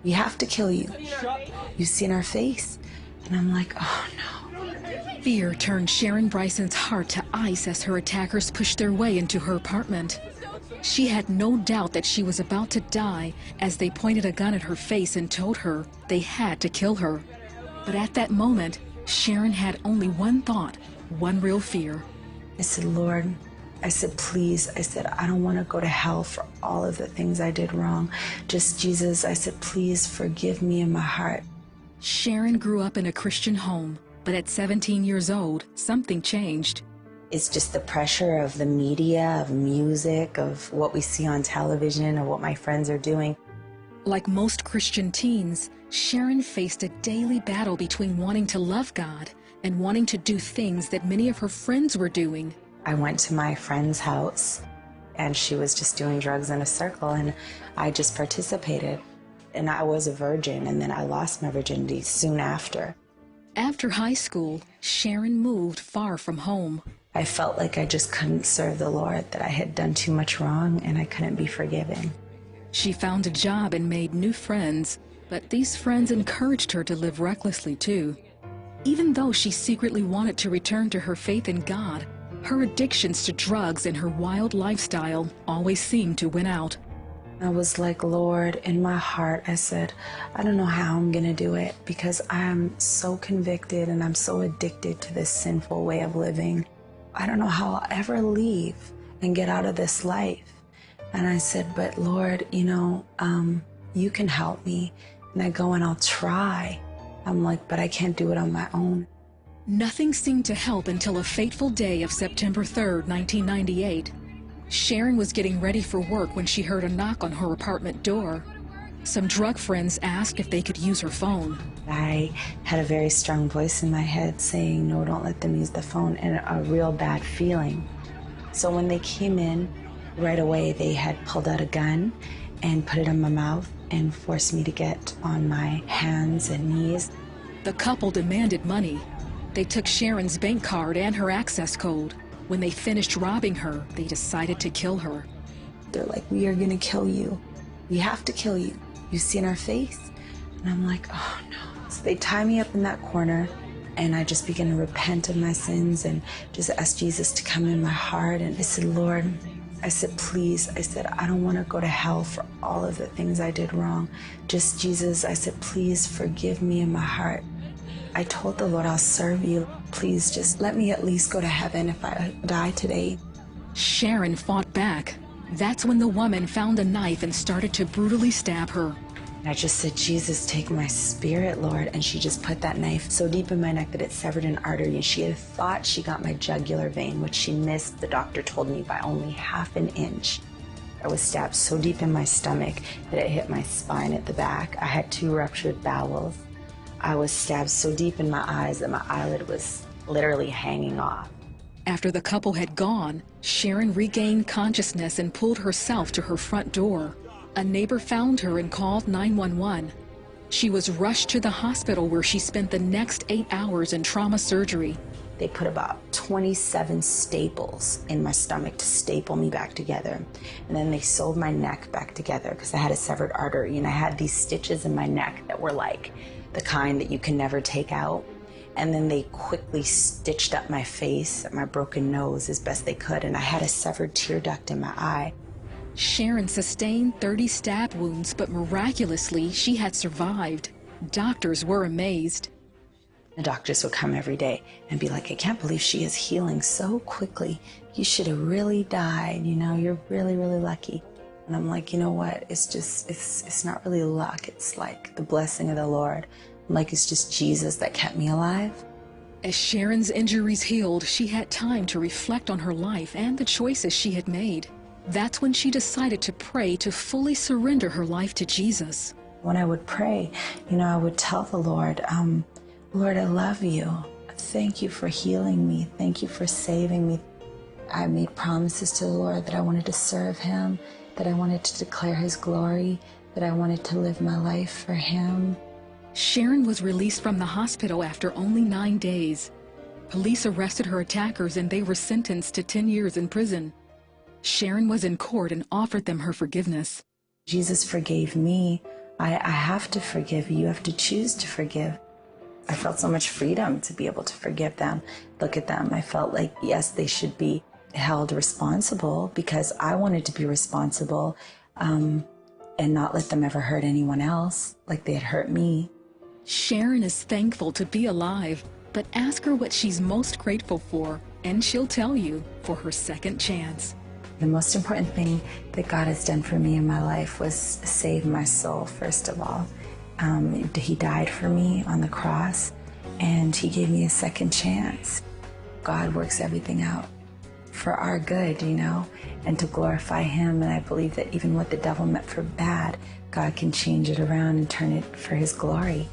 We have to kill you. You've seen our face. And I'm like, oh no. Fear turned Sharon Bryson's heart to ice as her attackers pushed their way into her apartment. She had no doubt that she was about to die as they pointed a gun at her face and told her they had to kill her. But at that moment, Sharon had only one thought, one real fear. I said, Lord, I said, please, I said, I don't want to go to hell for all of the things I did wrong. Just Jesus, I said, please forgive me in my heart. Sharon grew up in a Christian home, but at 17 years old, something changed. It's just the pressure of the media, of music, of what we see on television, of what my friends are doing. Like most Christian teens, Sharon faced a daily battle between wanting to love God and wanting to do things that many of her friends were doing. I went to my friend's house, and she was just doing drugs in a circle, and I just participated. And I was a virgin, and then I lost my virginity soon after. After high school, Sharon moved far from home. I felt like I just couldn't serve the Lord, that I had done too much wrong and I couldn't be forgiven. She found a job and made new friends, but these friends encouraged her to live recklessly too. Even though she secretly wanted to return to her faith in God, her addictions to drugs and her wild lifestyle always seemed to win out. I was like, Lord, in my heart, I said, I don't know how I'm gonna do it because I'm so convicted and I'm so addicted to this sinful way of living. I don't know how I'll ever leave and get out of this life. And I said, but Lord, you know, you can help me. And I go and I'll try. I'm like, but I can't do it on my own. Nothing seemed to help until a fateful day of September 3rd, 1998. Sharon was getting ready for work when she heard a knock on her apartment door. Some drug friends asked if they could use her phone. I had a very strong voice in my head saying, no, don't let them use the phone, and a real bad feeling. So when they came in, right away they had pulled out a gun and put it in my mouth and forced me to get on my hands and knees. The couple demanded money. They took Sharon's bank card and her access code. When they finished robbing her, they decided to kill her. They're like, we are gonna kill you. We have to kill you. You've seen our face? And I'm like, oh no. So they tie me up in that corner, and I just begin to repent of my sins and just ask Jesus to come in my heart. And I said, Lord, I said, please, I said, I don't want to go to hell for all of the things I did wrong. Just Jesus, I said, please forgive me in my heart. I told the Lord, I'll serve you. Please just let me at least go to heaven if I die today. Sharon fought back. That's when the woman found a knife and started to brutally stab her. I just said, Jesus, take my spirit, Lord. And she just put that knife so deep in my neck that it severed an artery. And she had thought she got my jugular vein, which she missed, the doctor told me, by only ½ an inch. I was stabbed so deep in my stomach that it hit my spine at the back. I had 2 ruptured bowels. I was stabbed so deep in my eyes that my eyelid was literally hanging off. After the couple had gone, Sharon regained consciousness and pulled herself to her front door. A neighbor found her and called 911. She was rushed to the hospital where she spent the next 8 hours in trauma surgery. They put about 27 staples in my stomach to staple me back together. And then they sewed my neck back together because I had a severed artery, and I had these stitches in my neck that were like the kind that you can never take out. And then they quickly stitched up my face and my broken nose as best they could, and I had a severed tear duct in my eye. Sharon sustained 30 stab wounds, but miraculously, she had survived. Doctors were amazed. The doctors would come every day and be like, I can't believe she is healing so quickly. You should have really died, you know, you're really, really lucky. And I'm like, you know what, it's just, it's not really luck. It's like the blessing of the Lord. Like it's just Jesus that kept me alive. As Sharon's injuries healed, she had time to reflect on her life and the choices she had made. That's when she decided to pray to fully surrender her life to Jesus. When I would pray, you know, I would tell the Lord, Lord, I love you. Thank you for healing me. Thank you for saving me. I made promises to the Lord that I wanted to serve him, that I wanted to declare his glory, that I wanted to live my life for him. Sharon was released from the hospital after only 9 days. Police arrested her attackers and they were sentenced to 10 years in prison. Sharon was in court and offered them her forgiveness. Jesus forgave me I have to forgive. You have to choose to forgive. I felt so much freedom to be able to forgive them, look at them. I felt like, yes, they should be held responsible because I wanted to be responsible and not let them ever hurt anyone else like they had hurt me. Sharon is thankful to be alive, but ask her what she's most grateful for, and she'll tell you for her second chance. The most important thing that God has done for me in my life was save my soul, first of all. He died for me on the cross, and he gave me a second chance. God works everything out for our good, you know, and to glorify him. And I believe that even what the devil meant for bad, God can change it around and turn it for his glory.